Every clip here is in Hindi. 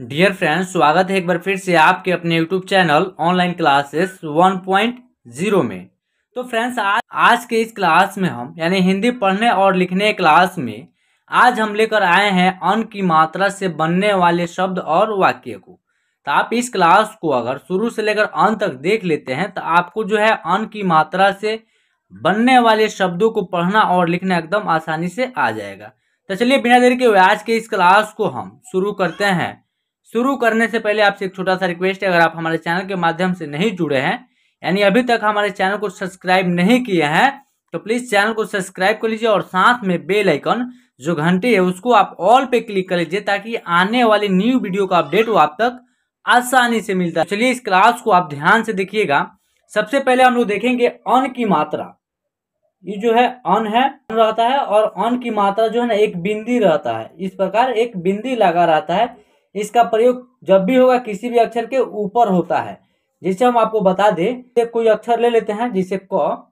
डियर फ्रेंड्स, स्वागत है एक बार फिर से आपके अपने यूट्यूब चैनल ऑनलाइन क्लासेस 1.0 में। तो फ्रेंड्स, आज के इस क्लास में हम यानी हिंदी पढ़ने और लिखने क्लास में आज हम लेकर आए हैं अन की मात्रा से बनने वाले शब्द और वाक्य को। तो आप इस क्लास को अगर शुरू से लेकर अंत तक देख लेते हैं तो आपको जो है अन की मात्रा से बनने वाले शब्दों को पढ़ना और लिखना एकदम आसानी से आ जाएगा। तो चलिए बिना देरी के आज के इस क्लास को हम शुरू करते हैं। शुरू करने से पहले आपसे एक छोटा सा रिक्वेस्ट है, अगर आप हमारे चैनल के माध्यम से नहीं जुड़े हैं यानी अभी तक हमारे चैनल को सब्सक्राइब नहीं किए हैं तो प्लीज चैनल को सब्सक्राइब कर लीजिए और साथ में बेल आइकन जो घंटी है उसको आप ऑल पे क्लिक कर लीजिए ताकि आने वाली न्यू वीडियो का अपडेट वो आप तक आसानी से मिलता है। चलिए इस क्लास को आप ध्यान से देखिएगा। सबसे पहले हम लोग देखेंगे अन की मात्रा। ये जो है अन है रहता है और अन की मात्रा जो है ना एक बिंदी रहता है। इस प्रकार एक बिंदी लगा रहता है। इसका प्रयोग जब भी होगा किसी भी अक्षर के ऊपर होता है। जैसे हम आपको बता दें, कोई अक्षर ले लेते हैं जैसे क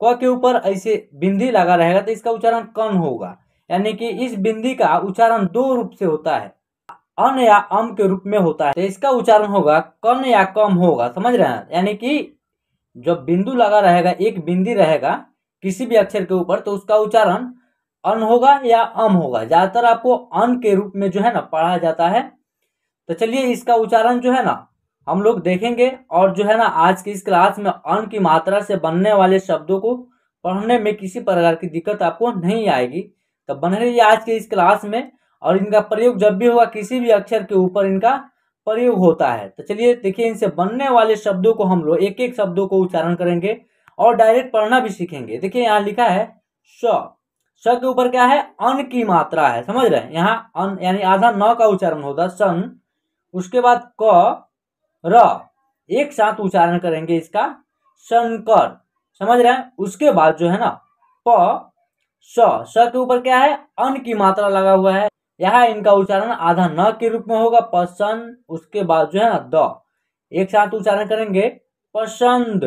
के ऊपर ऐसे बिंदी लगा रहेगा तो इसका उच्चारण कन होगा। यानी कि इस बिंदी का उच्चारण दो रूप से होता है, अन या अम के रूप में होता है। तो इसका उच्चारण होगा कन या कम होगा। समझ रहे हैं? यानी कि जब बिंदु लगा रहेगा, एक बिंदी रहेगा किसी भी अक्षर के ऊपर तो उसका उच्चारण अन होगा या अम होगा। ज्यादातर आपको अन के रूप में जो है ना पढ़ा जाता है। तो चलिए इसका उच्चारण जो है ना हम लोग देखेंगे और जो है ना आज की इस क्लास में अन की मात्रा से बनने वाले शब्दों को पढ़ने में किसी प्रकार की दिक्कत आपको नहीं आएगी। तो बने रहिए आज के इस क्लास में और इनका प्रयोग जब भी होगा किसी भी अक्षर के ऊपर इनका प्रयोग होता है। तो चलिए देखिए, इनसे बनने वाले शब्दों को हम लोग एक एक शब्दों को उच्चारण करेंगे और डायरेक्ट पढ़ना भी सीखेंगे। देखिए यहाँ लिखा है श के ऊपर क्या है? अन की मात्रा है। समझ रहे हैं? यहाँ अन यानी आधा न का उच्चारण होता सन। उसके बाद क र एक साथ उच्चारण करेंगे इसका शंकर। समझ रहे हैं? उसके बाद जो है ना प श के ऊपर क्या है? अन की मात्रा लगा हुआ है। यहाँ इनका उच्चारण आधा न के रूप में होगा पसंद। उसके बाद जो है ना द एक साथ उच्चारण करेंगे पसंद।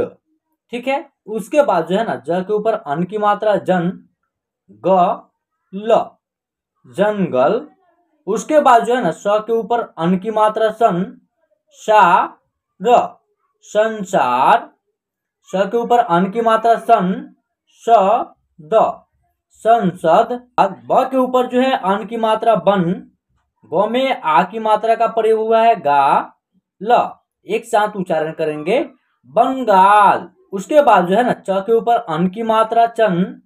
ठीक है। उसके बाद जो है ना ज के ऊपर अन की मात्रा जन, ग ल जंगल। उसके बाद जो है ना स के ऊपर अन की मात्रा सन, शा र संसार। स के ऊपर अन की मात्रा सन, स द संसद। ब के ऊपर जो है अन की मात्रा बन, ग में आ की मात्रा का प्रयोग हुआ है गा ल एक साथ उच्चारण करेंगे बंगाल। उसके बाद जो है ना च के ऊपर अन की मात्रा चन,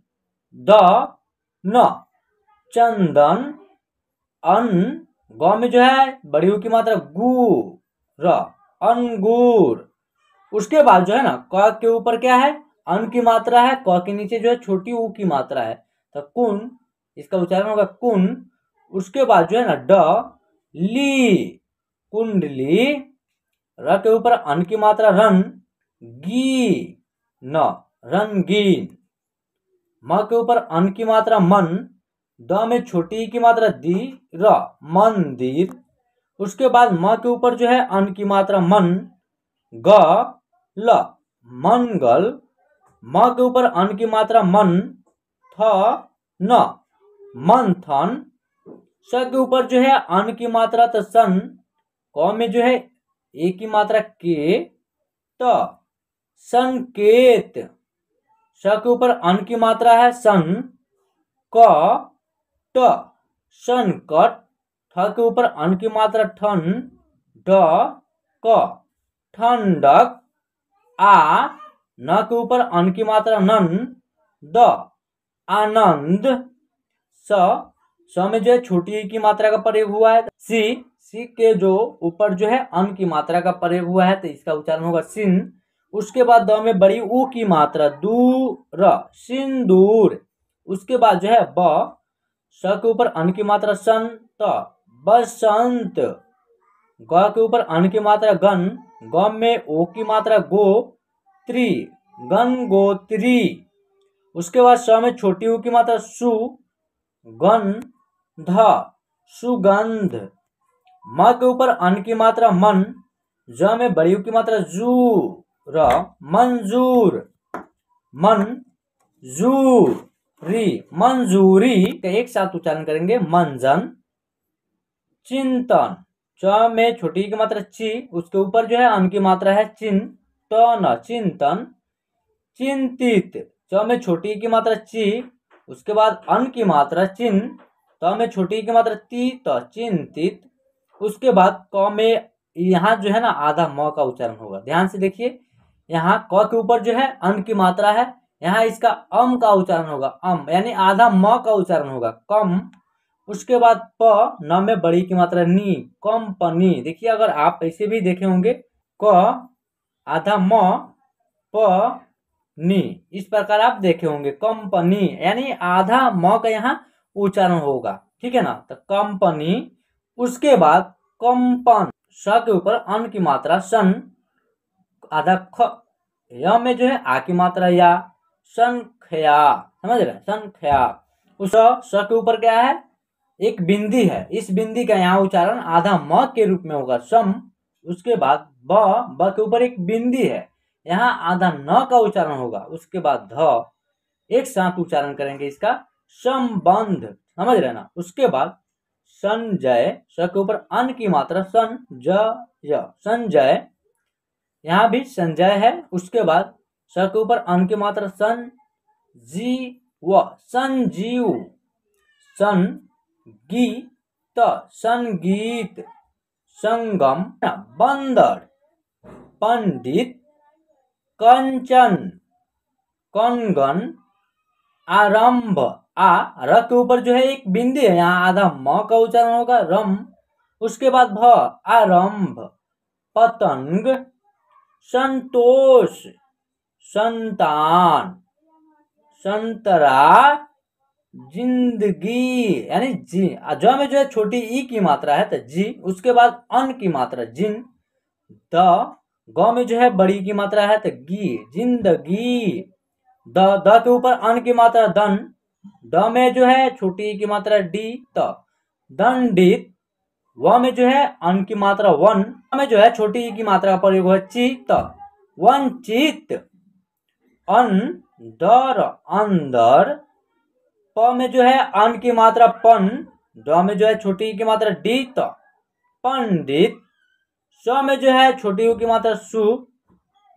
द न चंदन। अन ग में जो है बड़ी ऊ की मात्रा गु र अंगूर। उसके बाद जो है ना क के ऊपर क्या है? अन की मात्रा है, क के नीचे जो है छोटी ऊ की मात्रा है तो कुन, इसका उच्चारण होगा कुन। उसके बाद जो है ना ड ली कुंडली। र के ऊपर अन की मात्रा रन, गी न रंगीन। म के ऊपर अन की मात्रा मन, द में छोटी की मात्रा दी र मंदिर। उसके बाद म के ऊपर जो है अन की मात्रा मन, ग ल मंगल। म के ऊपर अन की मात्रा मन, थ न मंथन। स के ऊपर जो है अन की मात्रा तो सन, क में जो है ए की मात्रा के त संकेत। स के ऊपर अन की मात्रा है सन, क ट संकट। ठ के ऊपर अन की मात्रा ठन, ड क ठंडक। आ न के ऊपर अन की मात्रा नन, द आनंद। स में जो है छोटी ई की मात्रा का प्रयोग हुआ है। सी के जो ऊपर जो है अन की मात्रा का प्रयोग हुआ है तो इसका उच्चारण होगा सिन। उसके बाद द में बड़ी ऊ की मात्रा दूर सिंदूर। उसके बाद जो है ब स के ऊपर अन की मात्रा संत बसंत। ग के ऊपर अन की मात्रा गन, ग में ओ की मात्रा गो त्री गंगोत्री। उसके बाद स में छोटी ऊ की मात्रा सु, गन ध सुगंध। म के ऊपर अन की मात्रा मन, ज में बड़ी ऊ की मात्रा जू र मंजूर मंजूरी मंजूरी का एक साथ उच्चारण करेंगे मंजन। चिंतन च में छोटी की मात्रा ची, उसके ऊपर जो है अन की मात्रा है चिन, तन चिंतन, चिंतित। च में छोटी की मात्रा ची, उसके बाद अन की मात्रा चिन, त में छोटी की मात्रा ती, त चिंतित। उसके बाद क में यहाँ जो है ना आधा म का उच्चारण होगा, ध्यान से देखिए। यहाँ क के ऊपर जो है अन की मात्रा है, यहाँ इसका अम का उच्चारण होगा, अम यानी आधा म का उच्चारण होगा, कम। उसके बाद प, न में बड़ी की मात्रा नी, कंपनी। देखिए अगर आप ऐसे भी देखे होंगे, क आधा म, प नी, इस प्रकार आप देखे होंगे, कंपनी यानी आधा म का यहाँ उच्चारण होगा, ठीक है ना। तो कंपनी। उसके बाद कंपन, स के ऊपर अन की मात्रा सन, आधा ख, य में जो है आ की मात्रा या, संख्या, समझ रहे हैं, संख्या। उस स के ऊपर क्या है, एक बिंदी है, इस बिंदी का यहाँ उच्चारण आधा म के रूप में होगा, सम। उसके बाद ब के ऊपर एक बिंदी है, यहाँ आधा न का उच्चारण होगा। उसके बाद ध, एक साथ उच्चारण करेंगे इसका, संबंध, समझ रहे ना। उसके बाद संजय, स के ऊपर अन की मात्रा सन, ज, संजय, यहाँ भी संजय है। उसके बाद स के ऊपर अन की मात्रा सन, जी व, संजीव, सन गीत, संगीत, संगम, बंदर, पंडित, कंचन, कंगन, आरंभ। आ, र के ऊपर जो है एक बिंदी है, यहाँ आधा म का उच्चारण होगा, रम। उसके बाद भ, आरंभ, पतंग, संतोष, संतान, संतरा, जिंदगी यानी जी। ज में जो है छोटी ई की मात्रा है तो जी। उसके बाद अन की मात्रा जिन, द, ग में जो है बड़ी की मात्रा है तो गी, जिंदगी। द के ऊपर अन की मात्रा दन, ड में जो है छोटी की मात्रा डी, त, दंडित। व में जो है अन की मात्रा वन, में जो है छोटी की मात्रा का प्रयोग है ची, त, वंचित। अंदर, अंदर। प में जो है अन की मात्रा पन, ड में जो है छोटी की मात्रा डी, त, पंडित। स में जो है छोटी की मात्रा सु,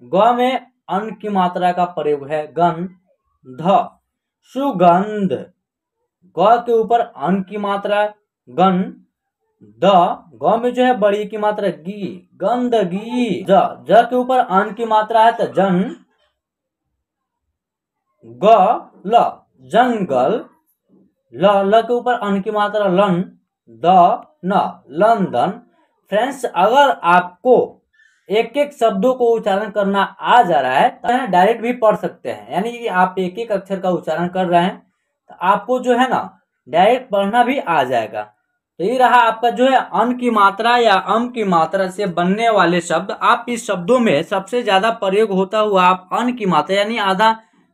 ग में अन की मात्रा का प्रयोग है गन, ध, सुगंध। ग के ऊपर अन की मात्रा गन, द, ग में जो है बड़ी की मात्रा गी, गंदगी। ज के ऊपर अन की मात्रा है तो जन, ग, ल, जंगल। ल के ऊपर अन की मात्रा लन, द, न, लंदन। फ्रेंड्स अगर आपको एक एक शब्दों को उच्चारण करना आ जा रहा है तो डायरेक्ट भी पढ़ सकते हैं, यानी कि आप एक एक अक्षर का उच्चारण कर रहे हैं तो आपको जो है ना डायरेक्ट पढ़ना भी आ जाएगा। तो ये रहा आपका जो है अन की मात्रा या अम की मात्रा से बनने वाले शब्द। आप इस शब्दों में सबसे ज्यादा प्रयोग होता हुआ आप अन की मात्रा यानी आधा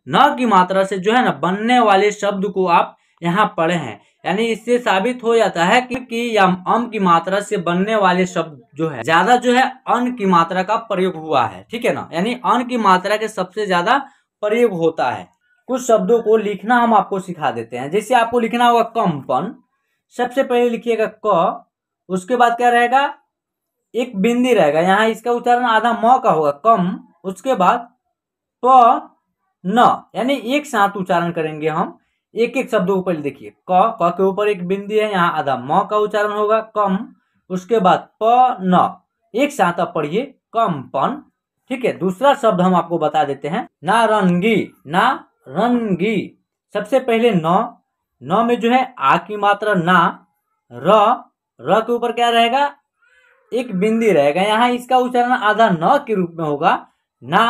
न की मात्रा से जो है ना बनने वाले शब्द को आप यहाँ पढ़े हैं, यानी इससे साबित हो जाता है कि या अम की मात्रा से बनने वाले शब्द जो है ज्यादा जो है अन की मात्रा का प्रयोग हुआ है, ठीक है ना। यानी अन की मात्रा के सबसे ज्यादा प्रयोग होता है। कुछ शब्दों को लिखना हम आपको सिखा देते हैं। जैसे आपको लिखना होगा कंपन, सबसे पहले लिखिएगा क, उसके बाद क्या रहेगा, एक बिंदी रहेगा, यहाँ इसका उच्चारण आधा म का होगा, कम। उसके बाद प, न, यानी एक साथ उच्चारण करेंगे हम, एक एक शब्दों को पहले देखिए, क के ऊपर एक बिंदी है, यहाँ आधा म का उच्चारण होगा, कम। उसके बाद प, न, एक साथ आप पढ़िए, कंपन, ठीक है। दूसरा शब्द हम आपको बता देते हैं, नारंगी, नारंगी। सबसे पहले न में जो है आ की मात्रा ना, र के ऊपर क्या रहेगा, एक बिंदी रहेगा, यहाँ इसका उच्चारण आधा न के रूप में होगा, ना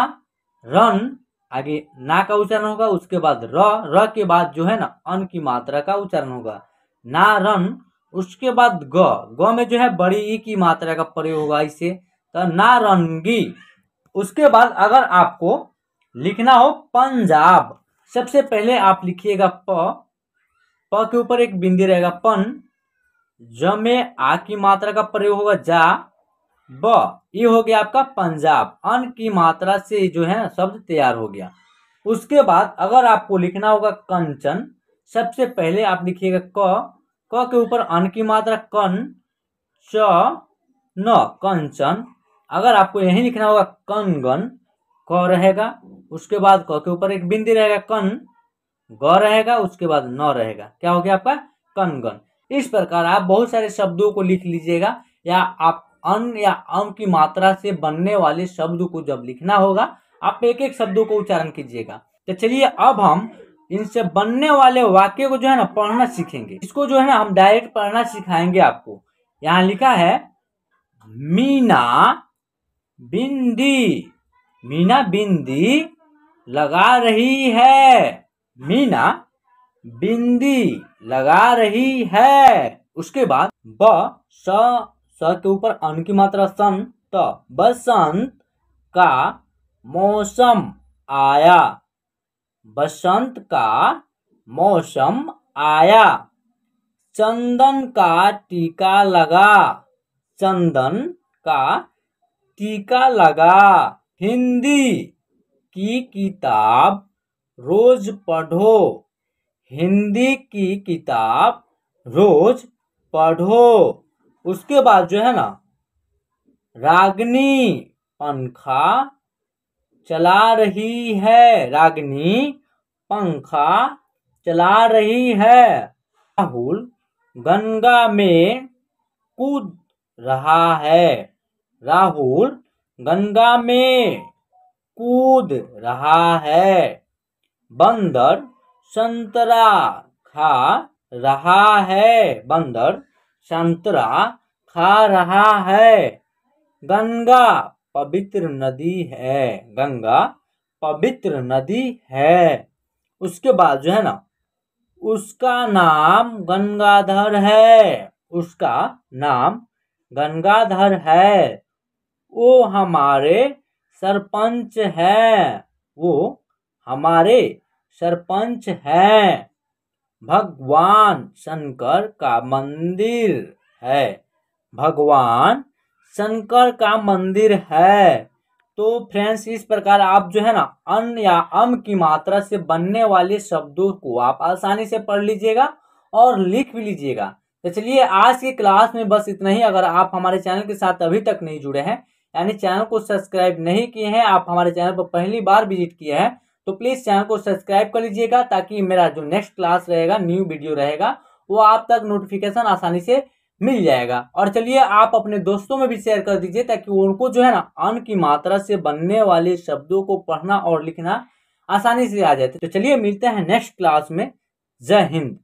रन, आगे ना का उच्चारण होगा। उसके बाद र के बाद जो है ना अन की मात्रा का उच्चारण होगा, नारन। उसके बाद ग में जो है बड़ी ई की मात्रा का प्रयोग होगा इसे, तो नारंगी। उसके बाद अगर आपको लिखना हो पंजाब, सबसे पहले आप लिखिएगा प के ऊपर एक बिंदी रहेगा, पन। ज में आ की मात्रा का प्रयोग होगा, जा, ब, ये हो गया आपका पंजाब। अन की मात्रा से जो है शब्द तैयार हो गया। उसके बाद अगर आपको लिखना होगा कंचन, सबसे पहले आप लिखिएगा क के ऊपर अन की मात्रा कन, च, न कंचन। अगर आपको यही लिखना होगा कनगन, क रहेगा, उसके बाद क के ऊपर एक बिंदी रहेगा, कन, ग रहेगा, उसके बाद न रहेगा, क्या हो गया आपका कनगन। इस प्रकार आप बहुत सारे शब्दों को लिख लीजिएगा, या आप अन या अम की मात्रा से बनने वाले शब्द को जब लिखना होगा आप एक एक शब्दों को उच्चारण कीजिएगा। तो चलिए अब हम इनसे बनने वाले वाक्य को जो है ना पढ़ना सीखेंगे। इसको जो है ना हम डायरेक्ट पढ़ना सिखाएंगे आपको। यहाँ लिखा है मीना बिंदी, मीना बिंदी लगा रही है, मीना बिंदी लगा रही है। उसके बाद ब स के ऊपर अन की मात्रा सन, त बसंत का मौसम आया, बसंत का मौसम आया। चंदन का टीका लगा, चंदन का टीका लगा। हिंदी की किताब रोज पढ़ो, हिंदी की किताब रोज पढ़ो। उसके बाद जो है ना रागनी पंखा चला रही है, रागनी पंखा चला रही है। राहुल गंगा में कूद रहा है, राहुल गंगा में कूद रहा है। बंदर संतरा खा रहा है, बंदर संतरा खा रहा है। गंगा पवित्र नदी है, गंगा पवित्र नदी है। उसके बाद जो है ना उसका नाम गंगाधर है, उसका नाम गंगाधर है। वो हमारे सरपंच है, वो हमारे सरपंच हैं। भगवान शंकर का मंदिर है, भगवान शंकर का मंदिर है। तो फ्रेंड्स इस प्रकार आप जो है ना अन या अम की मात्रा से बनने वाले शब्दों को आप आसानी से पढ़ लीजिएगा और लिख भी लीजिएगा। तो चलिए आज की क्लास में बस इतना ही। अगर आप हमारे चैनल के साथ अभी तक नहीं जुड़े हैं, यानी चैनल को सब्सक्राइब नहीं किए हैं, आप हमारे चैनल पर पहली बार विजिट किए हैं, तो प्लीज चैनल को सब्सक्राइब कर लीजिएगा, ताकि मेरा जो नेक्स्ट क्लास रहेगा, न्यू वीडियो रहेगा, वो आप तक नोटिफिकेशन आसानी से मिल जाएगा। और चलिए आप अपने दोस्तों में भी शेयर कर दीजिए, ताकि उनको जो है ना अन की मात्रा से बनने वाले शब्दों को पढ़ना और लिखना आसानी से आ जाए। तो चलिए मिलते हैं नेक्स्ट क्लास में। जय हिंद।